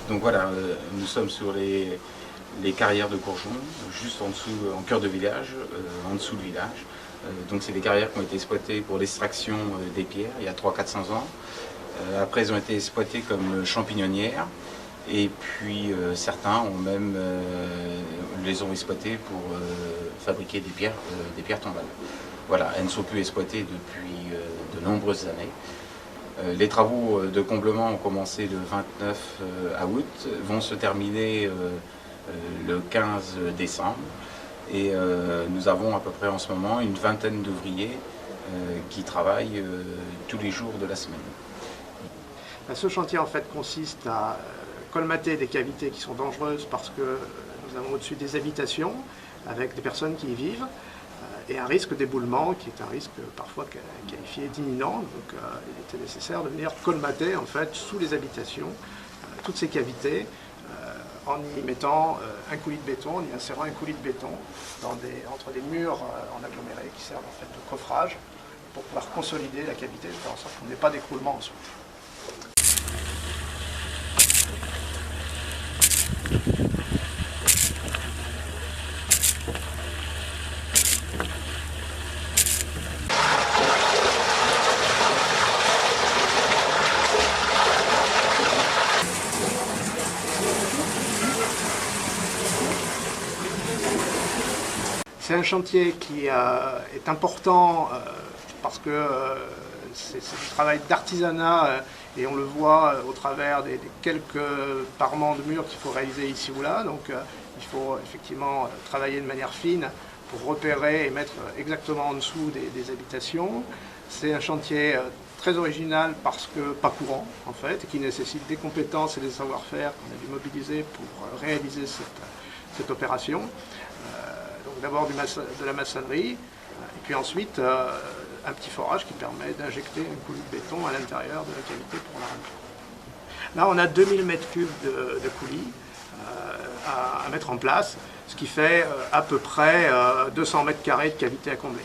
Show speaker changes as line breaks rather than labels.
Donc voilà, nous sommes sur les carrières de Courjon, juste en dessous, en cœur de village, en dessous du village. Donc c'est des carrières qui ont été exploitées pour l'extraction des pierres il y a 300-400 ans. Après, elles ont été exploitées comme champignonnières. Et puis certains ont même les ont exploitées pour fabriquer des pierres tombales. Voilà, elles ne sont plus exploitées depuis de nombreuses années. Les travaux de comblement ont commencé le 29 août, vont se terminer le 15 décembre. Et nous avons à peu près en ce moment une vingtaine d'ouvriers qui travaillent tous les jours de la semaine.
Ce chantier en fait consiste à colmater des cavités qui sont dangereuses parce que nous avons au-dessus des habitations avec des personnes qui y vivent et un risque d'éboulement qui est un risque parfois qualifié d'imminent. Donc il était nécessaire de venir colmater en fait sous les habitations toutes ces cavités en y mettant un coulis de béton, en y insérant un coulis de béton entre des murs en aggloméré qui servent en fait de coffrage pour pouvoir consolider la cavité, de faire en sorte qu'on n'ait pas d'écroulement ensuite. C'est un chantier qui est important parce que c'est du travail d'artisanat et on le voit au travers des quelques parements de murs qu'il faut réaliser ici ou là. Donc il faut effectivement travailler de manière fine pour repérer et mettre exactement en dessous des habitations. C'est un chantier très original parce que pas courant en fait, et qui nécessite des compétences et des savoir-faire qu'on a dû mobiliser pour réaliser cette opération. Donc d'abord de la maçonnerie, et puis ensuite un petit forage qui permet d'injecter un coulis de béton à l'intérieur de la cavité pour la remplir. Là on a 2000 m3 de coulis à mettre en place, ce qui fait à peu près 200 m² de cavité à combler.